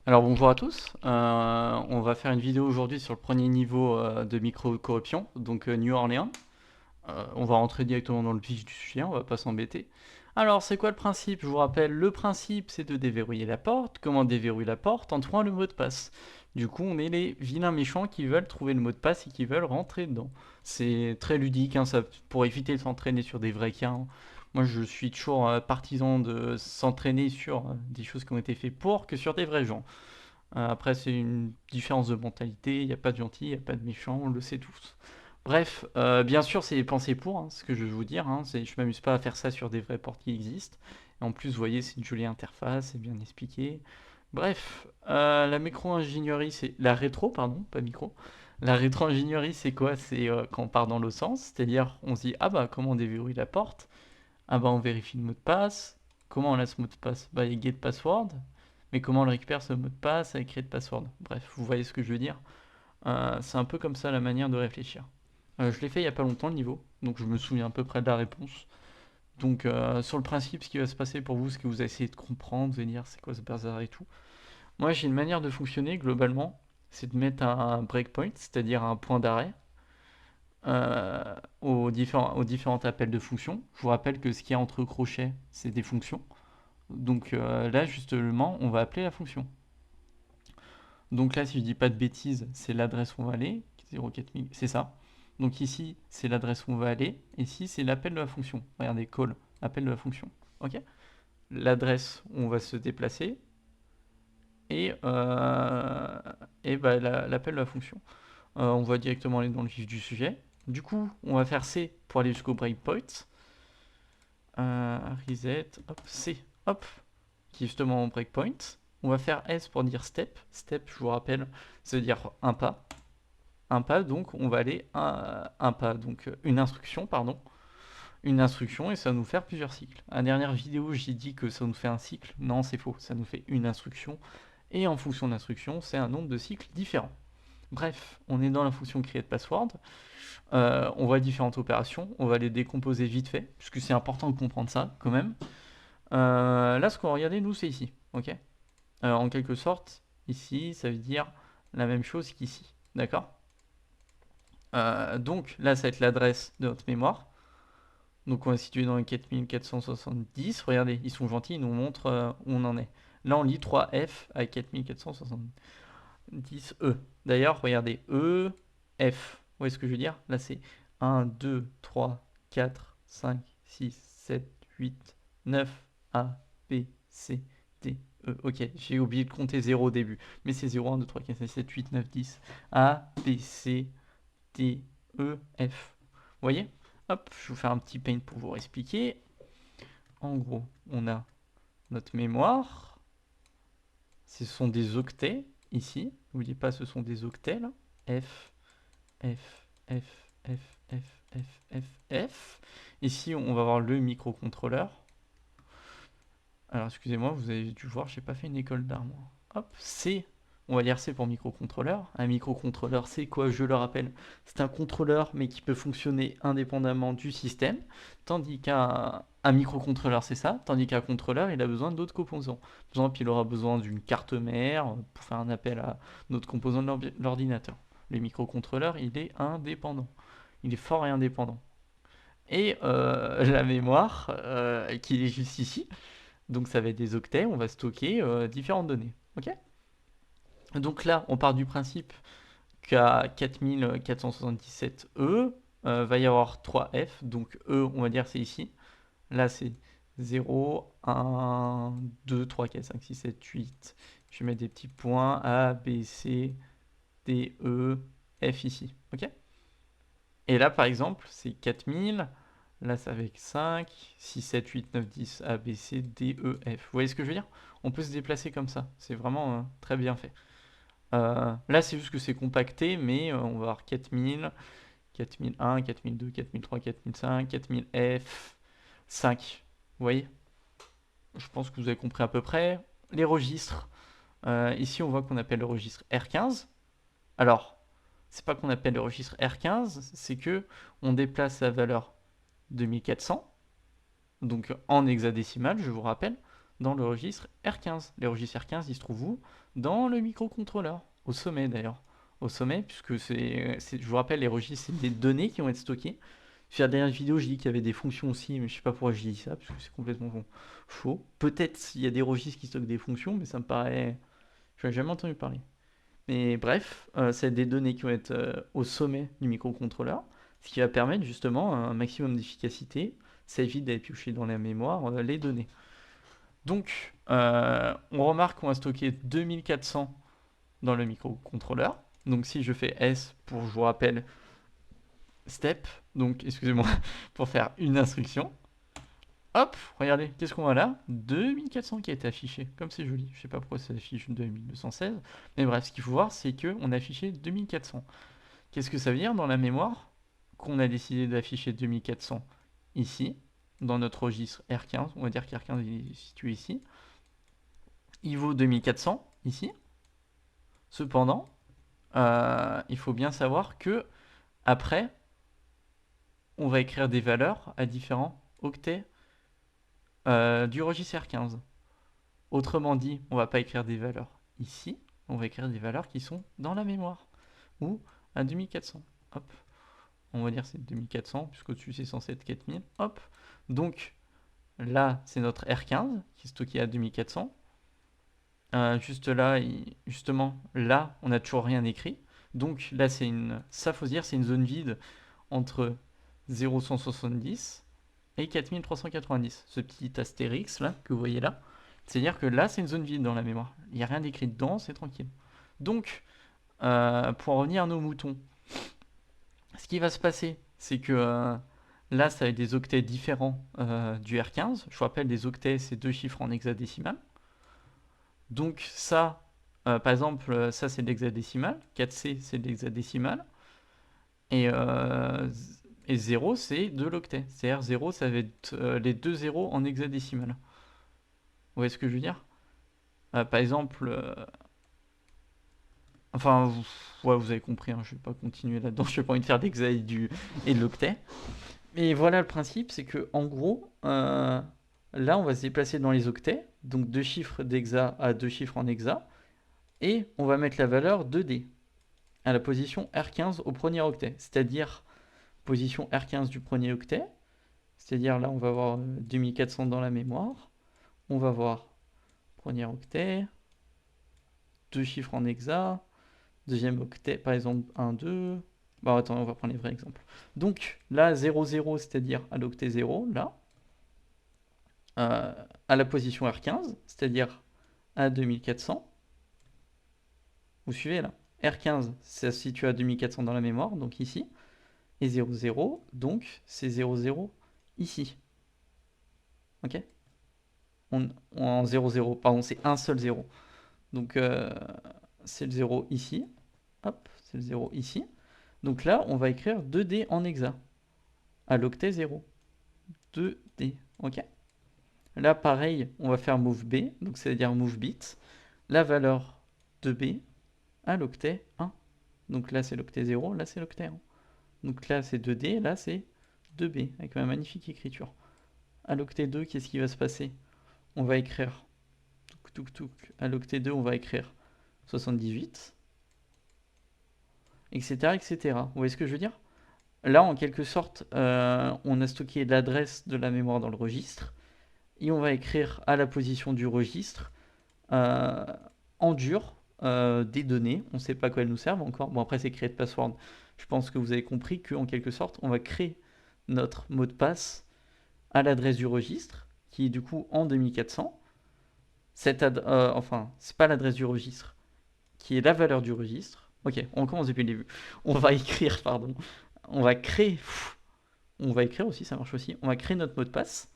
Alors bonjour à tous, on va faire une vidéo aujourd'hui sur le premier niveau de micro-corruption, donc New Orleans. On va rentrer directement dans le vif du sujet, on va pas s'embêter. Alors c'est quoi le principe? Je vous rappelle, le principe c'est de déverrouiller la porte. Comment déverrouiller la porte? En trouvant le mot de passe. Du coup on est les vilains méchants qui veulent trouver le mot de passe et qui veulent rentrer dedans. C'est très ludique, hein, ça, pour éviter de s'entraîner sur des vrais cas, hein. Moi je suis toujours partisan de s'entraîner sur des choses qui ont été faites pour que sur des vrais gens. Après, c'est une différence de mentalité, il n'y a pas de gentil, il n'y a pas de méchant, on le sait tous. Bref, bien sûr, c'est pensé pour, hein, ce que je veux vous dire. Hein, je m'amuse pas à faire ça sur des vraies portes qui existent. Et en plus, vous voyez, c'est une jolie interface, c'est bien expliqué. Bref, la micro-ingénierie, c'est la rétro, pardon, pas micro. La rétro-ingénierie, c'est quoi? C'est quand on part dans l'autre sens, c'est-à-dire on se dit, ah bah, comment on déverrouille la porte? Ah bah, on vérifie le mot de passe. Comment on a ce mot de passe? Bah, il y a get password. Mais comment on le récupère ce mot de passe avec create password? Bref, vous voyez ce que je veux dire. C'est un peu comme ça la manière de réfléchir. Je l'ai fait il n'y a pas longtemps le niveau, donc je me souviens à peu près de la réponse. Donc sur le principe, ce qui va se passer pour vous, ce que vous allez essayer de comprendre, vous allez dire c'est quoi ce bazar et tout. Moi j'ai une manière de fonctionner globalement, c'est de mettre un breakpoint, c'est-à-dire un point d'arrêt, aux différents appels de fonctions. Je vous rappelle que ce qu'il y a entre crochets, c'est des fonctions. Donc là justement, on va appeler la fonction. Donc là, si je dis pas de bêtises, c'est l'adresse où on va aller. 04000, c'est ça. Donc ici, c'est l'adresse où on va aller. Et ici, c'est l'appel de la fonction. Regardez, call, appel de la fonction. Ok. L'adresse où on va se déplacer et, bah, l'appel de la fonction. On va directement aller dans le vif du sujet. Du coup, on va faire C pour aller jusqu'au breakpoint. Reset, hop, C, hop, qui est justement en breakpoint. On va faire S pour dire step. Step, je vous rappelle, ça veut dire un pas. Un pas, donc on va aller un pas, donc une instruction, pardon. Une instruction et ça va nous faire plusieurs cycles. À la dernière vidéo, j'ai dit que ça nous fait un cycle. Non, c'est faux, ça nous fait une instruction. Et en fonction d'instruction, c'est un nombre de cycles différents. Bref, on est dans la fonction create password. On voit différentes opérations. On va les décomposer vite fait, puisque c'est important de comprendre ça quand même. Là, ce qu'on va regarder, nous, c'est ici. Ok. En quelque sorte, ici, ça veut dire la même chose qu'ici. D'accord. Donc là, ça va être l'adresse de notre mémoire. Donc on va situer dans les 4470. Regardez, ils sont gentils, ils nous montrent où on en est. Là, on lit 3F à 4470E. D'ailleurs, regardez, E, F. Vous voyez ce que je veux dire? Là, c'est 1, 2, 3, 4, 5, 6, 7, 8, 9, A, B, C, D, E. Ok, j'ai oublié de compter 0 au début. Mais c'est 0, 1, 2, 3, 4, 5, 6, 7, 8, 9, 10. A, B, C, D, E, F. Vous voyez? Hop, je vais vous faire un petit paint pour vous expliquer. En gros, on a notre mémoire. Ce sont des octets ici. N'oubliez pas, ce sont des octets là. F, F, F, F, F, F, F, F. Ici, on va avoir le microcontrôleur. Alors, excusez-moi, vous avez dû voir, j'ai pas fait une école d'art, moi. Hop, C. On va dire C pour microcontrôleur. Un microcontrôleur, c'est quoi? Je le rappelle, c'est un contrôleur, mais qui peut fonctionner indépendamment du système. Tandis qu'un microcontrôleur, c'est ça. Tandis qu'un contrôleur, il a besoin d'autres composants. Par exemple, il aura besoin d'une carte mère pour faire un appel à notre composant de l'ordinateur. Le microcontrôleur, il est indépendant. Il est fort et indépendant. Et la mémoire, qui est juste ici, donc ça va être des octets, on va stocker différentes données. Ok. Donc là, on part du principe qu'à 4477E, va y avoir 3F, donc E, on va dire c'est ici. Là, c'est 0, 1, 2, 3, 4, 5, 6, 7, 8. Je vais mettre des petits points A, B, C, D, E, F ici. Ok. Et là, par exemple, c'est 4000. Là, c'est avec 5, 6, 7, 8, 9, 10, A, B, C, D, E, F. Vous voyez ce que je veux dire? On peut se déplacer comme ça. C'est vraiment très bien fait. Là, c'est juste que c'est compacté, mais on va avoir 4000, 4001, 4002, 4003, 4005, 4000 F, 5. Vous voyez? Je pense que vous avez compris à peu près. Les registres. Ici, on voit qu'on appelle le registre R15. Alors, c'est pas qu'on appelle le registre R15, c'est que on déplace la valeur 2400, donc en hexadécimal, je vous rappelle. dans le registre R15. Les registres R15, ils se trouvent où? Dans le microcontrôleur, au sommet d'ailleurs. Au sommet, puisque je vous rappelle, les registres, c'est des données qui vont être stockées. Sur la dernière vidéo, j'ai dit qu'il y avait des fonctions aussi, mais je sais pas pourquoi j'ai dit ça, parce que c'est complètement faux. Peut-être s'il y a des registres qui stockent des fonctions, mais ça me paraît... Je n'ai jamais entendu parler. Mais bref, c'est des données qui vont être au sommet du microcontrôleur, ce qui va permettre justement un maximum d'efficacité. Ça évite d'aller piocher dans la mémoire les données. Donc, on remarque qu'on va stocker 2400 dans le microcontrôleur. Donc si je fais S pour, je vous rappelle, step, donc excusez-moi, pour faire une instruction, hop, regardez, qu'est-ce qu'on a là? 2400 qui a été affiché, comme c'est joli. Je sais pas pourquoi ça affiche 2216, mais bref, ce qu'il faut voir, c'est qu'on a affiché 2400. Qu'est-ce que ça veut dire dans la mémoire? Qu'on a décidé d'afficher 2400 ici, dans notre registre R15, on va dire qu'R15 est situé ici. Il vaut 2400 ici. Cependant, il faut bien savoir que après, on va écrire des valeurs à différents octets du registre R15. Autrement dit, on va pas écrire des valeurs ici, on va écrire des valeurs qui sont dans la mémoire, ou à 2400. Hop, on va dire c'est 2400, puisqu'au-dessus c'est censé être 4000. Hop, donc là c'est notre R15 qui est stocké à 2400. Juste là, justement, là, on n'a toujours rien écrit. Donc là, ça faut se dire, c'est une zone vide entre 0170 et 4390. Ce petit astérix là, que vous voyez là, c'est-à-dire que là, c'est une zone vide dans la mémoire. Il n'y a rien d'écrit dedans, c'est tranquille. Donc, pour en revenir à nos moutons, ce qui va se passer, c'est que là, ça va être des octets différents du R15. Je vous rappelle, des octets, c'est 2 chiffres en hexadécimal. Donc ça, par exemple, ça c'est de l'hexadécimal, 4C c'est de l'hexadécimal, et, 0 c'est de l'octet. C'est-à-dire 0 ça va être les deux zéros en hexadécimal. Vous voyez ce que je veux dire? Par exemple, enfin, ouais, vous avez compris, hein, je vais pas continuer là-dedans, je n'ai pas envie de faire d'hexa et de l'octet. Mais voilà le principe, c'est que en gros, là on va se déplacer dans les octets, donc 2 chiffres d'hexa à 2 chiffres en hexa, et on va mettre la valeur 2D à la position R15 au premier octet, c'est-à-dire position R15 du premier octet, c'est-à-dire là on va avoir 2400 dans la mémoire, on va voir premier octet, 2 chiffres en hexa, deuxième octet par exemple 1, 2, bon attends on va prendre les vrais exemples. Donc là 0, 0 c'est-à-dire à l'octet 0, là, à la position R15, c'est-à-dire à 2400, vous suivez là? R15, ça se situe à 2400 dans la mémoire, donc ici. Et 0, 0, donc c'est 0, 0 ici. Ok? En 0, 0, pardon, c'est un seul 0. Donc c'est le 0 ici. Hop, c'est le 0 ici. Donc là, on va écrire 2D en hexa. À l'octet 0. 2D. Ok? Là, pareil, on va faire move B, donc c'est-à-dire move bit. La valeur de B à l'octet 1. Donc là, c'est l'octet 0, là, c'est l'octet 1. Donc là, c'est 2D, là, c'est 2B, avec ma magnifique écriture. À l'octet 2, qu'est-ce qui va se passer? On va écrire, à l'octet 2, on va écrire 78, etc., etc. Vous voyez ce que je veux dire? Là, en quelque sorte, on a stocké l'adresse de la mémoire dans le registre, et on va écrire à la position du registre, en dur, des données. On ne sait pas à quoi elles nous servent encore. Bon, après, c'est create password. Je pense que vous avez compris qu'en quelque sorte, on va créer notre mot de passe à l'adresse du registre, qui est du coup en 2400. Enfin, c'est pas l'adresse du registre, qui est la valeur du registre. Ok, on commence depuis le début. On va écrire, pardon. On va créer. On va écrire aussi, ça marche aussi. On va créer notre mot de passe.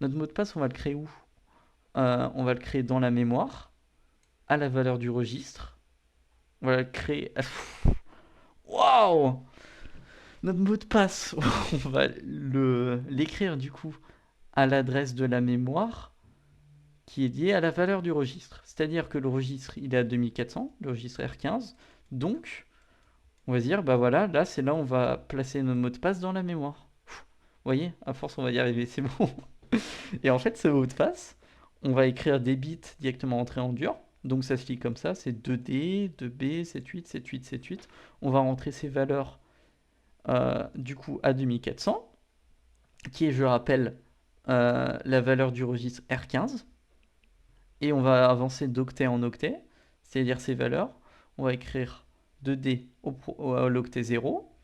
Notre mot de passe, on va le créer où? On va le créer dans la mémoire, à la valeur du registre. On va le créer. Waouh! Notre mot de passe, on va l'écrire du coup à l'adresse de la mémoire qui est liée à la valeur du registre. C'est-à-dire que le registre, il est à 2400, le registre R15. Donc, on va dire, bah voilà, là, c'est là où on va placer notre mot de passe dans la mémoire. Vous voyez, à force, on va y arriver, c'est bon. Et en fait, ce mot de passe, on va écrire des bits directement entrés en dur. Donc ça se lit comme ça, c'est 2D, 2B, 78, 78, 78. On va rentrer ces valeurs du coup à 2400, qui est, je rappelle, la valeur du registre R15. Et on va avancer d'octet en octet, c'est-à-dire ces valeurs. On va écrire 2D à l'octet 0,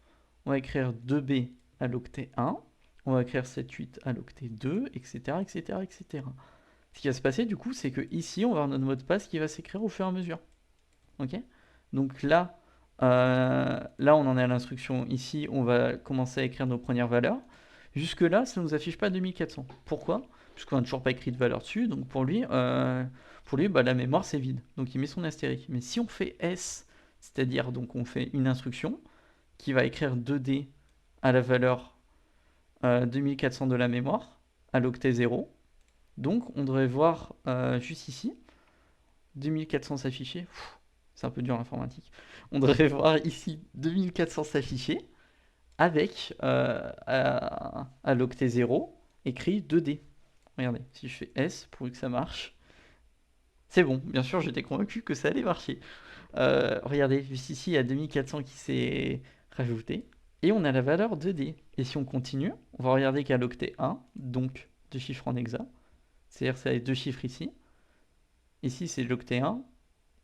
on va écrire 2B à l'octet 1, on va écrire 78 à l'octet 2, etc., etc., etc. Ce qui va se passer du coup, c'est que ici, on va avoir notre mot de passe qui va s'écrire au fur et à mesure. Ok? Donc là, on en est à l'instruction. Ici, on va commencer à écrire nos premières valeurs. Jusque là, ça ne nous affiche pas 2400. Pourquoi? Puisqu'on n'a toujours pas écrit de valeur dessus. Donc pour lui, la mémoire c'est vide. Donc il met son astérisque. Mais si on fait S, c'est-à-dire donc on fait une instruction qui va écrire 2D à la valeur 2400 de la mémoire, à l'octet 0. Donc on devrait voir juste ici 2400 s'afficher. C'est un peu dur l'informatique. On devrait voir ici 2400 s'afficher avec à l'octet 0 écrit 2D. Regardez, si je fais S pour que ça marche, c'est bon. Bien sûr, j'étais convaincu que ça allait marcher. Regardez, juste ici, il y a 2400 qui s'est rajouté. Et on a la valeur 2D. Et si on continue, on va regarder qu'à l'octet 1, donc 2 chiffres en hexa. C'est-à-dire ça a 2 chiffres ici. Ici, c'est l'octet 1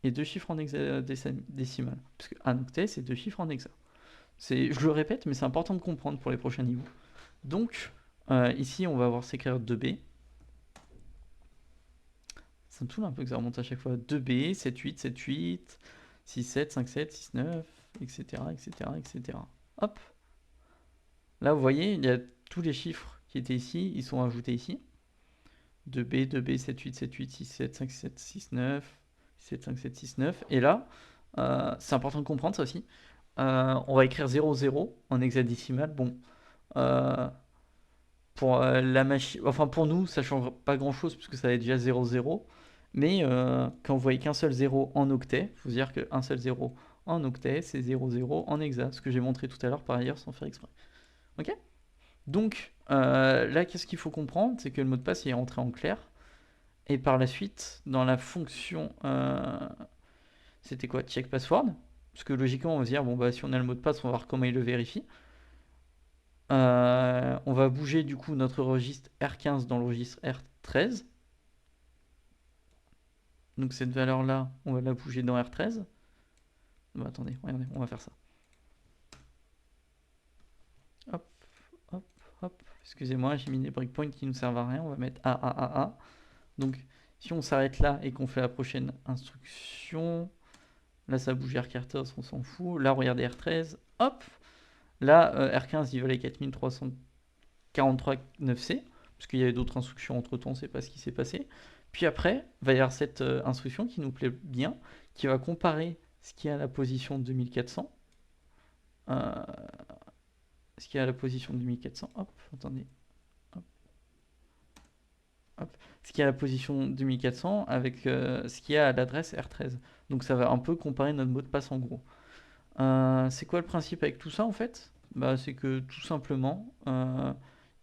et 2 chiffres en hexadécimal. Parce qu'un octet, c'est 2 chiffres en hexa. Je le répète, mais c'est important de comprendre pour les prochains niveaux. Donc, ici, on va voir s'écrire 2B. Ça me saoule un peu que ça remonte à chaque fois. 2B, 7, 8, 7, 8, 6, 7, 5, 7, 6, 9, etc., etc., etc. Hop. Là, vous voyez, il y a tous les chiffres qui étaient ici, ils sont ajoutés ici. 2B, 2B, 7, 8, 7, 8, 6, 7, 5, 7, 6, 9, 7, 5, 7, 6, 9. Et là, c'est important de comprendre ça aussi. On va écrire 0, 0 en hexadécimal. Bon, pour la machine, enfin pour nous, ça change pas grand chose puisque ça va être déjà 0, 0. Mais quand vous voyez qu'un seul 0 en octet, il faut se dire qu'un seul 0 en octet, c'est 0, 0 en hexa. Ce que j'ai montré tout à l'heure par ailleurs sans faire exprès. Ok? Donc là, qu'est-ce qu'il faut comprendre? C'est que le mot de passe est rentré en clair. Et par la suite, dans la fonction, c'était quoi? Check password. Parce que logiquement, on va se dire, bon, bah, si on a le mot de passe, on va voir comment il le vérifie. On va bouger du coup notre registre R15 dans le registre R13. Donc cette valeur-là, on va la bouger dans R13. Bah, attendez, regardez, on va faire ça. Hop, hop, hop. Excusez-moi, j'ai mis des breakpoints qui nous servent à rien. On va mettre A. Donc si on s'arrête là et qu'on fait la prochaine instruction, là ça bouge R14, on s'en fout. Là, regardez R13, hop. Là, R15, il valait 4343 9C, parce qu'il y avait d'autres instructions entre temps, on ne sait pas ce qui s'est passé. Puis après, il va y avoir cette instruction qui nous plaît bien, qui va comparer ce qui est à la position 2400. Ce qui est à la position 2400. Hop, attendez. Hop. Hop. Ce qui est à la position 2400 avec ce qui est à l'adresse R13. Donc ça va un peu comparer notre mot de passe en gros. C'est quoi le principe avec tout ça en fait? Bah, c'est que tout simplement,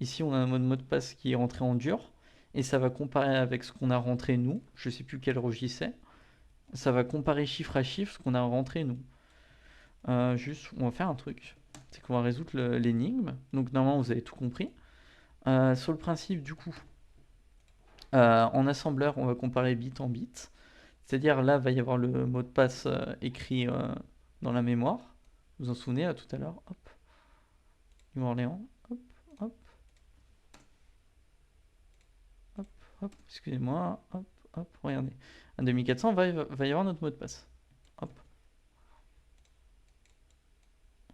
ici on a un mot de passe qui est rentré en dur, et ça va comparer avec ce qu'on a rentré nous, je sais plus quel registre c'est, ça va comparer chiffre à chiffre ce qu'on a rentré nous. Juste, on va faire un truc, c'est qu'on va résoudre l'énigme, donc normalement vous avez tout compris. Sur le principe du coup, en assembleur on va comparer bit en bit, c'est-à-dire là il va y avoir le mot de passe écrit dans la mémoire, vous vous en souvenez à tout à l'heure, hop. New Orléans, hop, hop, hop, hop, excusez-moi, hop, hop, regardez. À 2400, va y avoir notre mot de passe. Hop,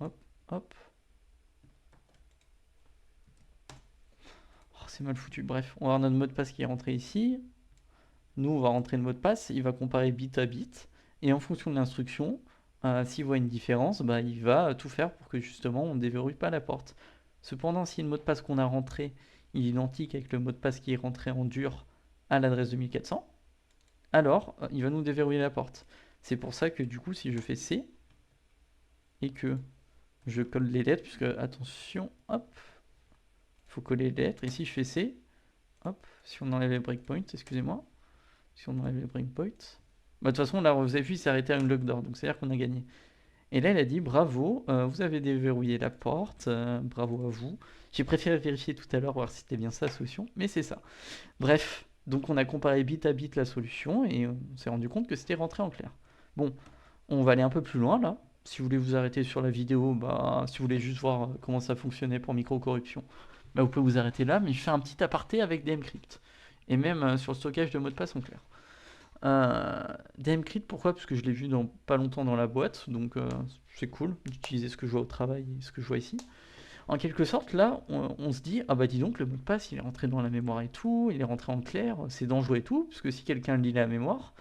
hop, hop. Oh, c'est mal foutu. Bref, on va avoir notre mot de passe qui est rentré ici. Nous, on va rentrer le mot de passe. Il va comparer bit à bit. Et en fonction de l'instruction, s'il voit une différence, bah, il va tout faire pour que justement on ne déverrouille pas la porte. Cependant, si le mot de passe qu'on a rentré il est identique avec le mot de passe qui est rentré en dur à l'adresse 2400, alors il va nous déverrouiller la porte. C'est pour ça que du coup, si je fais C et que je colle les lettres, puisque attention, hop, il faut coller les lettres. Ici, je fais C, Hop, si on enlève les breakpoints, excusez-moi. Si on enlève les breakpoints. Bah, de toute façon, là, vous avez vu, il s'est arrêté à une lock door, donc c'est-à-dire qu'on a gagné. Et là, elle a dit bravo, vous avez déverrouillé la porte, bravo à vous. J'ai préféré vérifier tout à l'heure, voir si c'était bien ça la solution, mais c'est ça. Bref, donc on a comparé bit à bit la solution et on s'est rendu compte que c'était rentré en clair. Bon, on va aller un peu plus loin là. Si vous voulez vous arrêter sur la vidéo, bah, si vous voulez juste voir comment ça fonctionnait pour micro-corruption, bah, vous pouvez vous arrêter là, mais je fais un petit aparté avec DMCrypt. Et même sur le stockage de mots de passe en clair. DMCrypt, pourquoi? Parce que je l'ai vu dans, pas longtemps dans la boîte, donc c'est cool d'utiliser ce que je vois au travail et ce que je vois ici. En quelque sorte, là, on se dit, ah bah dis donc, le mot de passe, il est rentré dans la mémoire et tout, il est rentré en clair, c'est dangereux et tout, parce que si quelqu'un lit la mémoire,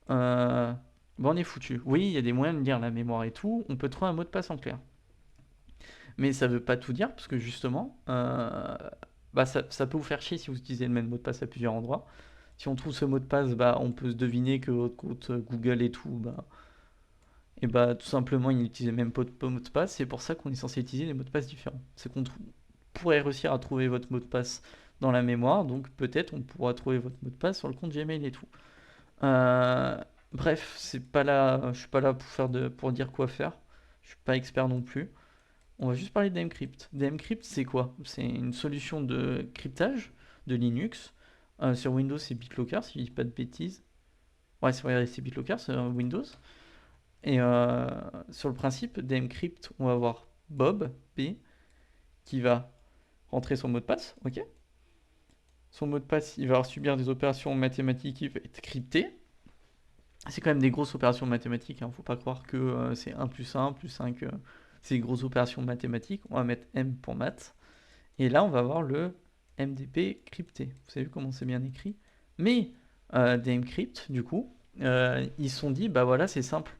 bah on est foutu. Oui, il y a des moyens de lire la mémoire et tout, on peut trouver un mot de passe en clair. Mais ça veut pas tout dire, parce que justement, bah ça peut vous faire chier si vous utilisez le même mot de passe à plusieurs endroits. Si on trouve ce mot de passe, bah on peut se deviner que votre compte Google et tout, bah, et bah tout simplement il utilise le même mot de passe, c'est pour ça qu'on est censé utiliser des mots de passe différents. C'est qu'on pourrait réussir à trouver votre mot de passe dans la mémoire, donc peut-être on pourra trouver votre mot de passe sur le compte Gmail et tout. Euh, Bref, c'est pas là, je suis pas là pour dire quoi faire. Je suis pas expert non plus. On va juste parler d'Encrypt. D'Encrypt, c'est quoi? C'est une solution de cryptage de Linux. Sur Windows, c'est BitLocker, si je dis pas de bêtises. Ouais, c'est vrai, c'est BitLocker sur Windows. Et sur le principe d'Encrypt, on va avoir Bob, P, qui va rentrer son mot de passe, ok? Son mot de passe, il va subir des opérations mathématiques, il va être crypté. C'est quand même des grosses opérations mathématiques, hein. Faut pas croire que c'est 1 plus 1 plus 5, c'est des grosses opérations mathématiques. On va mettre M pour maths. Et là, on va avoir le MDP crypté. Vous savez comment c'est bien écrit. Mais DMCrypt, du coup, ils se sont dit, bah voilà, c'est simple.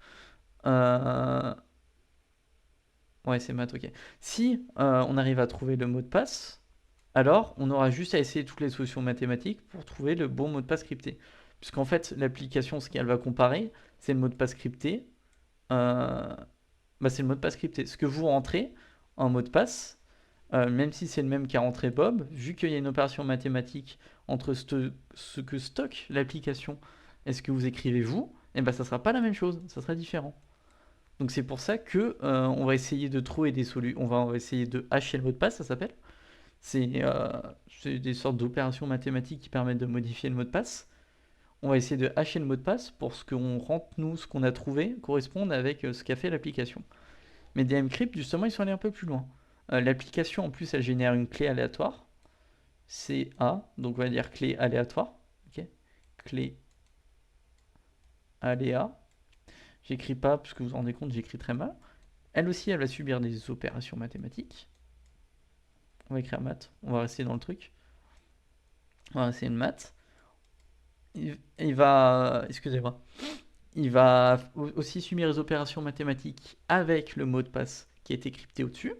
Ouais, c'est maths, ok. Si on arrive à trouver le mot de passe, alors on aura juste à essayer toutes les solutions mathématiques pour trouver le bon mot de passe crypté. Puisqu'en fait, l'application, ce qu'elle va comparer, c'est le mot de passe crypté. euh, Bah, c'est le mot de passe crypté. Ce que vous rentrez en mot de passe, même si c'est le même qu'a rentré Bob, vu qu'il y a une opération mathématique entre ce que stocke l'application et ce que vous écrivez vous, et ben ça sera pas la même chose, ça sera différent. Donc c'est pour ça que on va essayer de trouver des solutions, on va essayer de hacher le mot de passe, ça s'appelle. C'est c'est des sortes d'opérations mathématiques qui permettent de modifier le mot de passe. On va essayer de hacher le mot de passe pour ce qu'on rentre nous, ce qu'on a trouvé, corresponde avec ce qu'a fait l'application. Mais DMCrypt, justement, ils sont allés un peu plus loin. L'application, en plus, elle génère une clé aléatoire. CA, donc on va dire clé aléatoire. Ok, clé aléa. J'écris pas, parce que vous vous rendez compte, j'écris très mal. Elle aussi, elle va subir des opérations mathématiques. On va écrire maths, on va rester dans le truc. On va rester une maths. Il va, excusez-moi, il va aussi subir les opérations mathématiques avec le mot de passe qui est crypté au-dessus.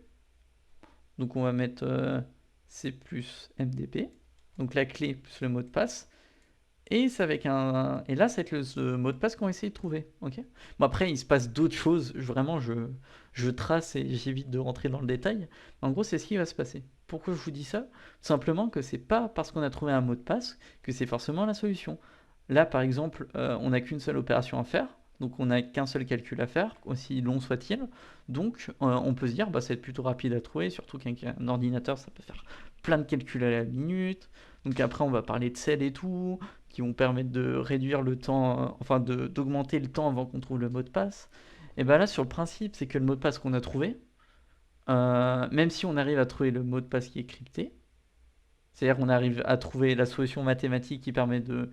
Donc on va mettre C plus MDP, donc la clé plus le mot de passe. Et c'est avec et là, c'est avec le mot de passe qu'on va essayer de trouver. Ok. Bon, après, il se passe d'autres choses. Vraiment, je trace et j'évite de rentrer dans le détail. En gros, c'est ce qui va se passer. Pourquoi je vous dis ça? Tout simplement que c'est pas parce qu'on a trouvé un mot de passe que c'est forcément la solution. Là, par exemple, on n'a qu'une seule opération à faire. Donc, on n'a qu'un seul calcul à faire, aussi long soit-il. Donc, on peut se dire, bah, ça va être plutôt rapide à trouver, surtout qu'avec un ordinateur, ça peut faire plein de calculs à la minute. Donc, après, on va parler de sel et tout, qui vont permettre de réduire le temps, enfin d'augmenter le temps avant qu'on trouve le mot de passe. Et bien là, sur le principe, c'est que le mot de passe qu'on a trouvé, même si on arrive à trouver le mot de passe qui est crypté, c'est-à-dire qu'on arrive à trouver la solution mathématique qui permet de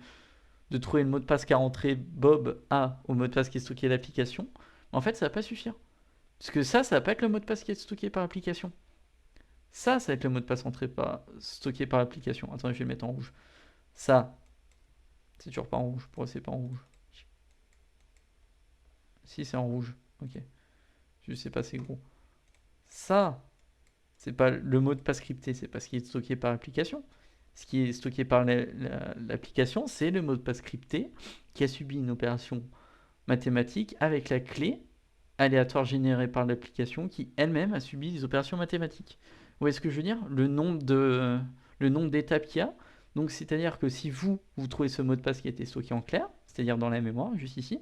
trouver le mot de passe qu'a rentré Bob A au mot de passe qui est stocké à l'application, en fait, ça va pas suffire. Parce que ça va pas être le mot de passe qui est stocké par l'application. Ça va être le mot de passe stocké par l'application. Attendez, je vais le mettre en rouge. Ça, c'est toujours pas en rouge. Pourquoi c'est pas en rouge? Si, c'est en rouge. Ok. Je sais pas, c'est gros. Ça, c'est pas le mot de passe crypté, c'est pas ce qui est stocké par l'application. Ce qui est stocké par l'application, c'est le mot de passe crypté qui a subi une opération mathématique avec la clé aléatoire générée par l'application qui elle-même a subi des opérations mathématiques. Vous voyez ce que je veux dire? Le nombre d'étapes qu'il y a, Donc c'est-à-dire que si vous trouvez ce mot de passe qui a été stocké en clair, c'est-à-dire dans la mémoire, juste ici,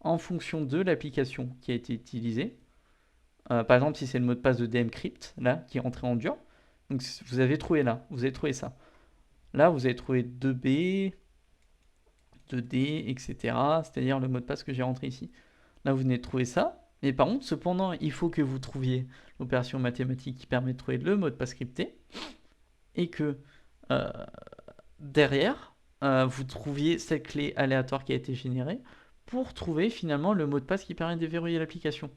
en fonction de l'application qui a été utilisée, par exemple si c'est le mot de passe de dmcrypt, là, qui est entré en dur, donc vous avez trouvé là, vous avez trouvé ça. Là, vous avez trouvé 2B, 2D, etc. C'est-à-dire le mot de passe que j'ai rentré ici. Là, vous venez de trouver ça. Mais par contre, cependant, il faut que vous trouviez l'opération mathématique qui permet de trouver le mot de passe crypté. Et que euh, derrière, vous trouviez cette clé aléatoire qui a été générée pour trouver finalement le mot de passe qui permet de déverrouiller l'application.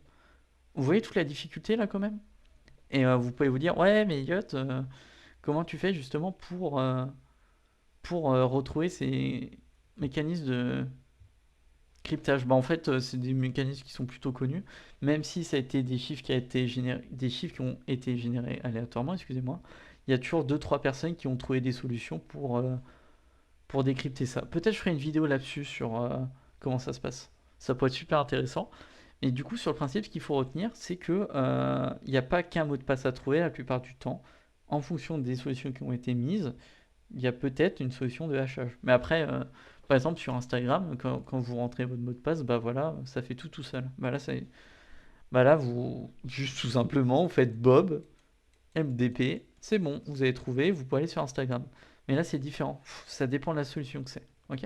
Vous voyez toute la difficulté là quand même. Et vous pouvez vous dire, ouais, mais Elliot, comment tu fais justement pour retrouver ces mécanismes de cryptage? Bah en fait, c'est des mécanismes qui sont plutôt connus, même si ça a été des chiffres qui, a été des chiffres qui ont été générés aléatoirement, excusez-moi. Il y a toujours 2-3 personnes qui ont trouvé des solutions pour décrypter ça. Peut-être je ferai une vidéo là-dessus sur comment ça se passe. Ça peut être super intéressant. Et du coup, sur le principe, ce qu'il faut retenir, c'est que il n'y a pas qu'un mot de passe à trouver la plupart du temps. En fonction des solutions qui ont été mises, il y a peut-être une solution de hachage. Mais après, par exemple, sur Instagram, quand vous rentrez votre mot de passe, bah voilà, ça fait tout seul. Bah là, vous, juste tout simplement, vous faites Bob, MDP, c'est bon, vous avez trouvé, vous pouvez aller sur Instagram. Mais là, c'est différent. Ça dépend de la solution que c'est. Ok?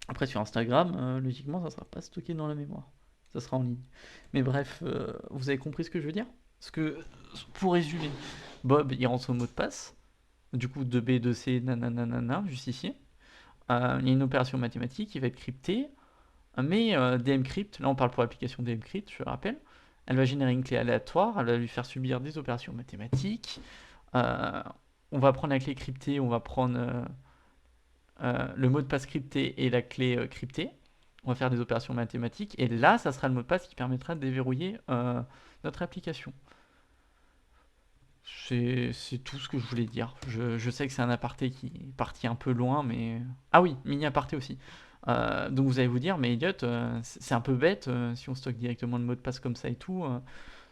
Après, sur Instagram, logiquement, ça ne sera pas stocké dans la mémoire. Ça sera en ligne. Mais bref, vous avez compris ce que je veux dire? Parce que, pour résumer, Bob, il rentre son mot de passe. Du coup, 2B, 2C, nanana, juste ici. Il y a une opération mathématique qui va être cryptée. Mais dmcrypt, là on parle pour l'application dmcrypt, je le rappelle, elle va générer une clé aléatoire, elle va lui faire subir des opérations mathématiques. Euh, on va prendre la clé cryptée, on va prendre le mot de passe crypté et la clé cryptée. On va faire des opérations mathématiques et là, ça sera le mot de passe qui permettra de déverrouiller notre application. C'est tout ce que je voulais dire. Je sais que c'est un aparté qui est parti un peu loin, mais... Ah oui, mini aparté aussi. Donc vous allez vous dire, mais Elliot, c'est un peu bête si on stocke directement le mot de passe comme ça et tout.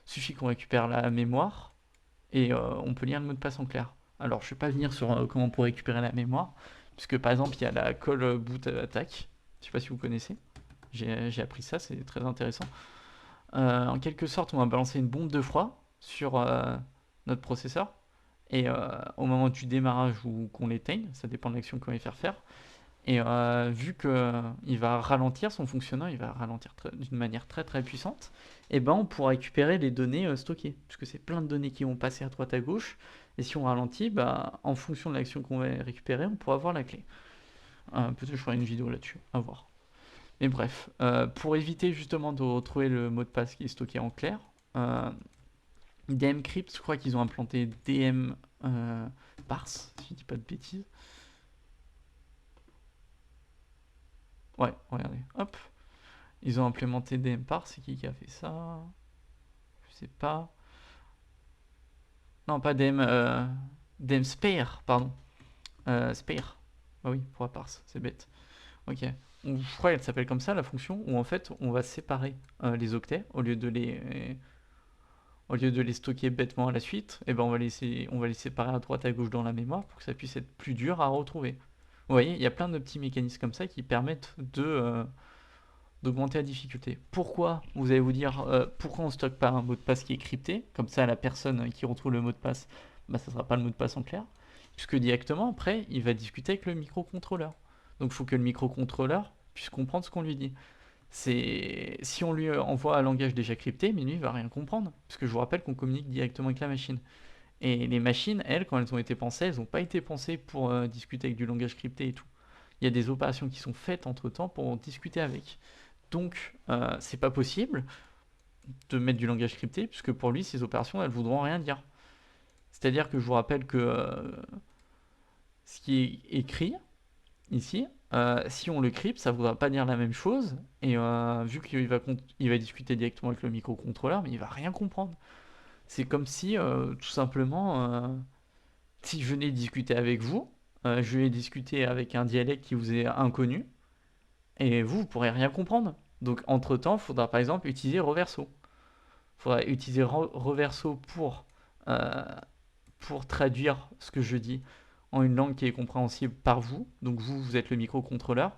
Suffit qu'on récupère la mémoire et on peut lire le mot de passe en clair. Alors je ne vais pas venir sur comment on peut récupérer la mémoire, puisque par exemple il y a la call boot attack. Je ne sais pas si vous connaissez. J'ai appris ça, c'est très intéressant. En quelque sorte, on va balancer une bombe de froid sur notre processeur. Et au moment du démarrage ou qu'on l'éteigne, ça dépend de l'action qu'on va faire. Et vu qu'il va ralentir son fonctionnement, il va ralentir d'une manière très puissante, et ben on pourra récupérer les données stockées. Puisque c'est plein de données qui vont passer à droite à gauche. Et si on ralentit, bah, en fonction de l'action qu'on va récupérer, on pourra avoir la clé. Peut-être que je ferai une vidéo là-dessus, à voir. Mais bref, pour éviter justement de retrouver le mot de passe qui est stocké en clair, dmcrypt, je crois qu'ils ont implanté dm parse, si je dis pas de bêtises. Ouais, regardez, hop. Ils ont implémenté dm parse, c'est qui a fait ça? Je sais pas. Non, pas dm spare, pardon. Spare. Ah oui, pour la parse, c'est bête. Ok. Je crois qu'elle s'appelle comme ça la fonction où en fait on va séparer les octets au lieu de les stocker bêtement à la suite, et ben on va les séparer à droite à gauche dans la mémoire pour que ça puisse être plus dur à retrouver. Vous voyez, il y a plein de petits mécanismes comme ça qui permettent d'augmenter la difficulté. Pourquoi? Vous allez vous dire, pourquoi on stocke pas un mot de passe qui est crypté? Comme ça, la personne qui retrouve le mot de passe, bah, ça sera pas le mot de passe en clair. Puisque directement, après, il va discuter avec le microcontrôleur. Donc il faut que le microcontrôleur puisse comprendre ce qu'on lui dit. Si on lui envoie un langage déjà crypté, mais lui il va rien comprendre, parce que je vous rappelle qu'on communique directement avec la machine. Et les machines, elles, quand elles ont été pensées, elles n'ont pas été pensées pour discuter avec du langage crypté et tout. Il y a des opérations qui sont faites entre temps pour discuter avec. Donc c'est pas possible de mettre du langage crypté, puisque pour lui ces opérations elles voudront rien dire. C'est-à-dire que je vous rappelle que ce qui est écrit ici, si on le crypte, ça ne voudra pas dire la même chose. Et vu qu'il va discuter directement avec le microcontrôleur, mais il va rien comprendre. C'est comme si, tout simplement, si je venais discuter avec vous, je vais discuter avec un dialecte qui vous est inconnu, et vous ne pourrez rien comprendre. Donc, entre-temps, il faudra par exemple utiliser Reverso. Il faudra utiliser Reverso euh, pour traduire ce que je dis en une langue qui est compréhensible par vous. Donc vous êtes le microcontrôleur.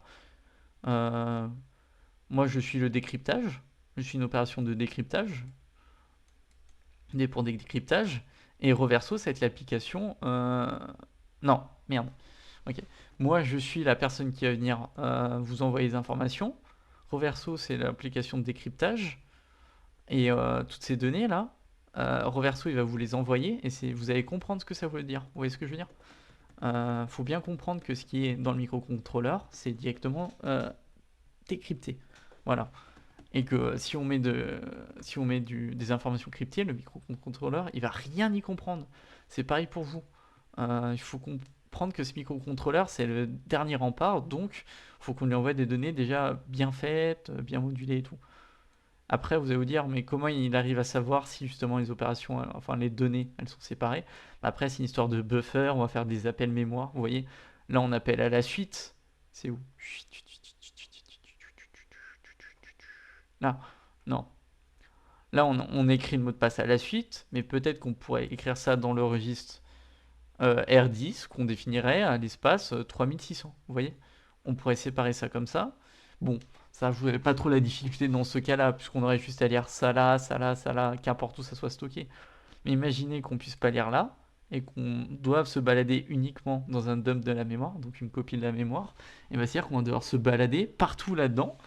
Euh, Moi, je suis le décryptage. Je suis une opération de décryptage, pour des décryptages. Et Reverso, ça va être l'application. Non, merde. Ok. Moi, je suis la personne qui va venir vous envoyer les informations. Reverso, c'est l'application de décryptage. Et toutes ces données-là, Reverso, il va vous les envoyer. Et vous allez comprendre ce que ça veut dire. Vous voyez ce que je veux dire? Faut bien comprendre que ce qui est dans le microcontrôleur, c'est directement décrypté. Voilà. Et que si on met des informations cryptées, le microcontrôleur, il va rien y comprendre. C'est pareil pour vous. Il faut comprendre que ce microcontrôleur, c'est le dernier rempart, donc il faut qu'on lui envoie des données déjà bien faites, bien modulées et tout. Après, vous allez vous dire, mais comment il arrive à savoir si justement les opérations, enfin les données, elles sont séparées? Après, c'est une histoire de buffer, on va faire des appels mémoire. Vous voyez, là on appelle à la suite. C'est où? Là, non. Là, on écrit le mot de passe à la suite, mais peut-être qu'on pourrait écrire ça dans le registre R10 qu'on définirait à l'espace 3600. Vous voyez? On pourrait séparer ça comme ça. Bon, ça, je n'avais pas trop la difficulté dans ce cas-là, puisqu'on aurait juste à lire ça là, qu'importe où ça soit stocké. Mais imaginez qu'on puisse pas lire là, et qu'on doive se balader uniquement dans un dump de la mémoire, donc une copie de la mémoire, et bien c'est-à-dire qu'on va devoir se balader partout là-dedans,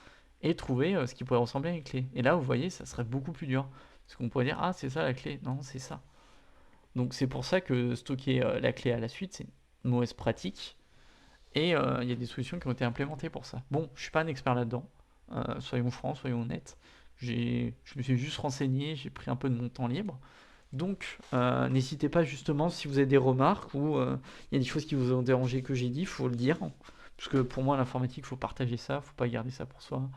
et trouver ce qui pourrait ressembler à une clé. Et là, vous voyez, ça serait beaucoup plus dur. Parce qu'on pourrait dire, ah, c'est ça la clé. Non, c'est ça. Donc c'est pour ça que stocker la clé à la suite, c'est une mauvaise pratique. Et il y a des solutions qui ont été implémentées pour ça. Bon, je suis pas un expert là-dedans. Soyons francs, soyons honnêtes. Je me suis juste renseigné, j'ai pris un peu de mon temps libre. Donc, n'hésitez pas justement si vous avez des remarques ou il y a des choses qui vous ont dérangé que j'ai dit, il faut le dire. Parce que pour moi, l'informatique, il faut partager ça, faut pas garder ça pour soi.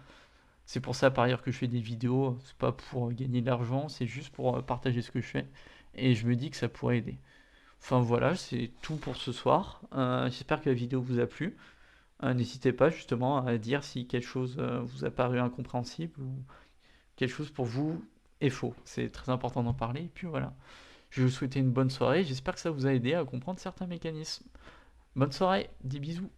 C'est pour ça par ailleurs que je fais des vidéos, c'est pas pour gagner de l'argent, c'est juste pour partager ce que je fais. Et je me dis que ça pourrait aider. Enfin voilà, c'est tout pour ce soir. J'espère que la vidéo vous a plu. N'hésitez pas justement à dire si quelque chose vous a paru incompréhensible ou quelque chose pour vous est faux. C'est très important d'en parler. Et puis voilà, je vais vous souhaiter une bonne soirée. J'espère que ça vous a aidé à comprendre certains mécanismes. Bonne soirée, des bisous.